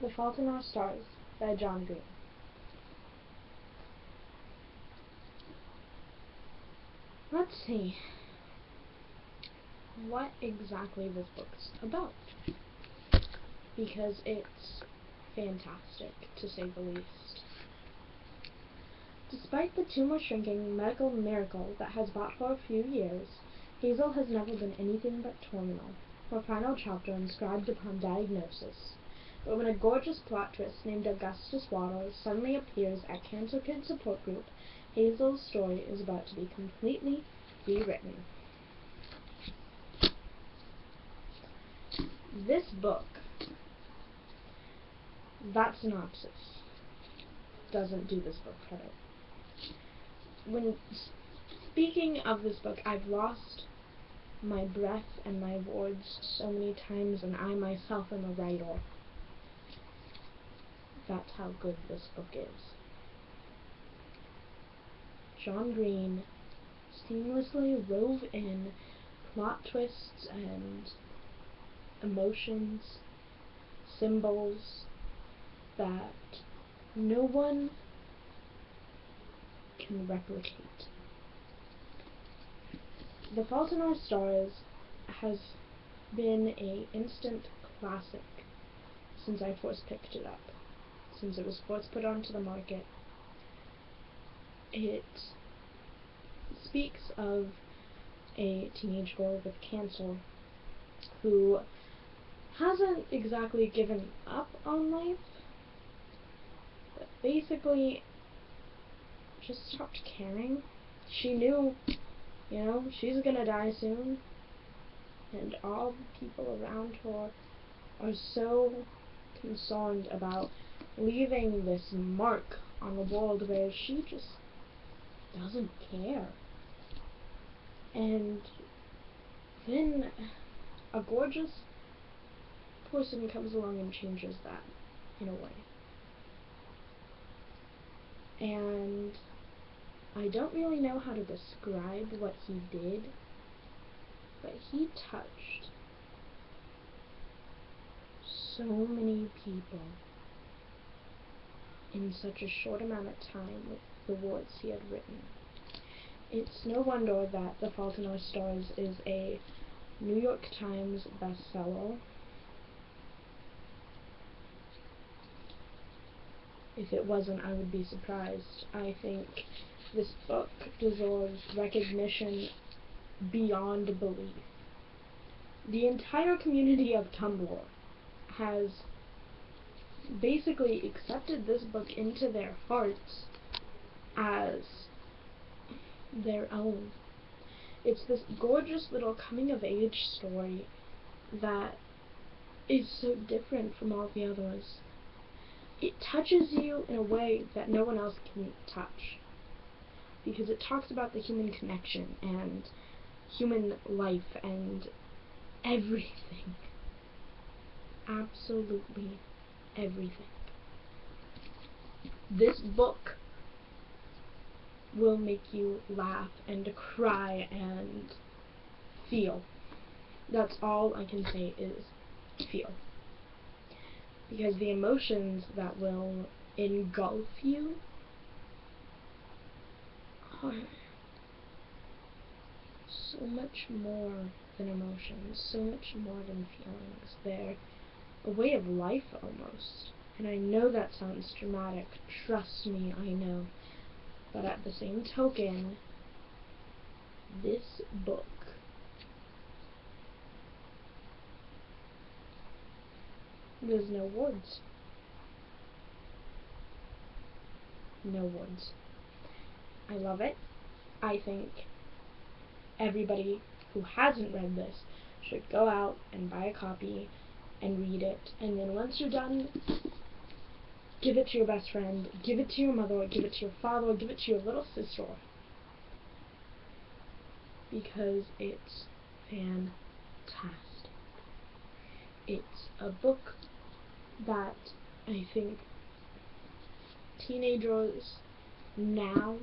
The Fault in Our Stars by John Green. Let's see what exactly this book's about, because it's fantastic, to say the least. Despite the tumor-shrinking medical miracle that has bought her a few years, Hazel has never been anything but terminal, her final chapter inscribed upon diagnosis. But when a gorgeous plot twist named Augustus Waters suddenly appears at Cancer Kids Support Group, Hazel's story is about to be completely rewritten. This book, that synopsis, doesn't do this book credit. When speaking of this book, I've lost my breath and my words so many times, and I myself am a writer. That's how good this book is. John Green seamlessly wove in plot twists and emotions, symbols that no one can replicate. The Fault in Our Stars has been an instant classic since I first picked it up, since it was first put onto the market. It speaks of a teenage girl with cancer who hasn't exactly given up on life, but basically just stopped caring. She knew, she's gonna die soon, and all the people around her are so concerned about leaving this mark on the world where she just doesn't care. And then a gorgeous person comes along and changes that, in a way. And I don't really know how to describe what he did, but he touched so many people in such a short amount of time with the words he had written. It's no wonder that The Fault in Our Stars is a New York Times bestseller. If it wasn't, I would be surprised. I think this book deserves recognition beyond belief. The entire community of Tumblr has basically accepted this book into their hearts as their own. It's this gorgeous little coming-of-age story that is so different from all the others. It touches you in a way that no one else can touch, because it talks about the human connection and human life and everything. Absolutely everything. This book will make you laugh and cry and feel. That's all I can say is feel. Because the emotions that will engulf you are so much more than emotions, so much more than feelings. They're a way of life almost. And I know that sounds dramatic, trust me, I know. But at the same token, this book there's no words. No words. I love it. I think everybody who hasn't read this should go out and buy a copy and read it, and then once you're done, give it to your best friend, give it to your mother, give it to your father, give it to your little sister, because it's fantastic. It's a book that I think teenagers now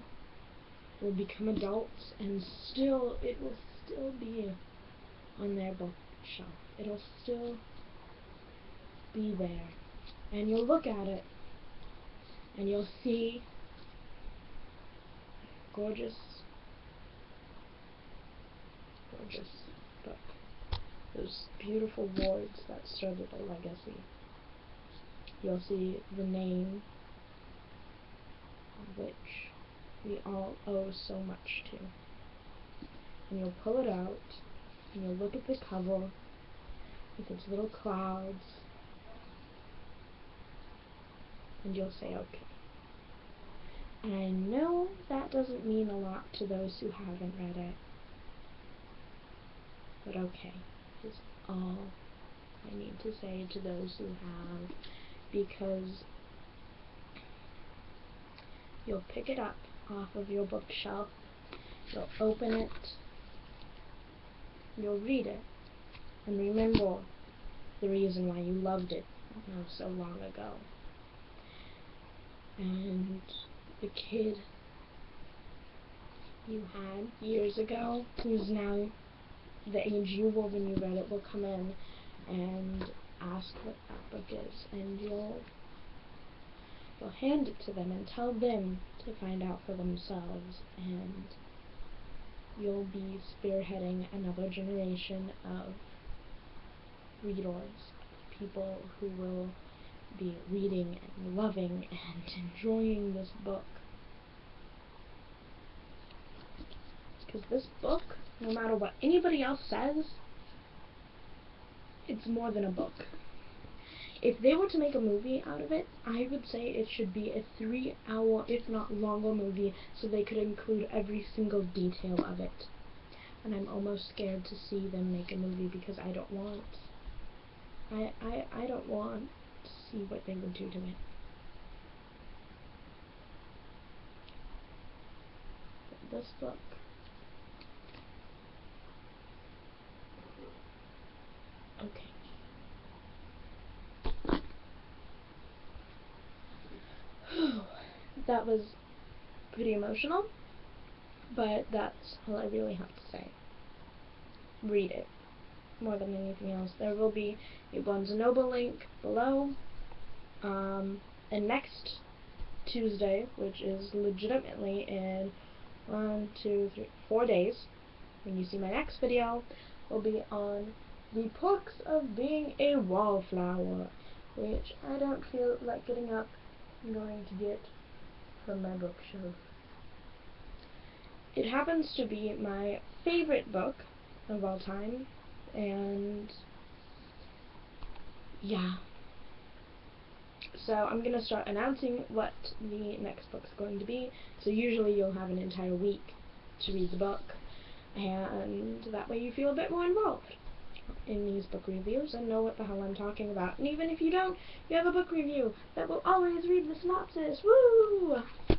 will become adults, and it will still be on their bookshelf. It'll still be there and you'll look at it, and you'll see gorgeous, gorgeous book. Those beautiful words that started a legacy. You'll see the name which we all owe so much to. And you'll pull it out, and you'll look at the cover with its little clouds, and you'll say, okay. And I know that doesn't mean a lot to those who haven't read it, but okay, is all I need to say to those who have, because you'll pick it up off of your bookshelf, you'll open it, you'll read it, and remember the reason why you loved it so long ago. And the kid you had years ago, who's now the age you were when you read it, will come in and ask what that book is, and you'll hand it to them and tell them to find out for themselves, and you'll be spearheading another generation of readers, people who will be reading and loving and enjoying this book. Because this book, no matter what anybody else says, it's more than a book. If they were to make a movie out of it, I would say it should be a 3-hour, if not longer, movie, so they could include every single detail of it. And I'm almost scared to see them make a movie, because I don't want to see what they would do to it. But this book, okay. That was pretty emotional, but that's all I really have to say. Read it, more than anything else. There will be a Barnes & Noble link below, and next Tuesday, which is legitimately in 1, 2, 3, 4 days, when you see my next video, will be on the perks of being a wallflower, which I don't feel like getting up and going to get from my bookshelf. It happens to be my favorite book of all time, and yeah. So I'm going to start announcing what the next book's going to be. So usually you'll have an entire week to read the book, and that way you feel a bit more involved in these book reviews and know what the hell I'm talking about. And even if you don't, you have a book review that will always read the synopsis. Woo! So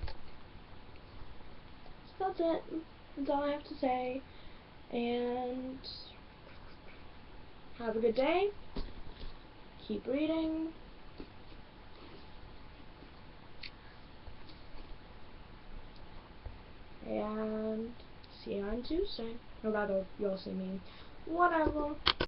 that's it. That's all I have to say. And have a good day. Keep reading. And see you on Tuesday. Or rather, you'll see me. Whatever.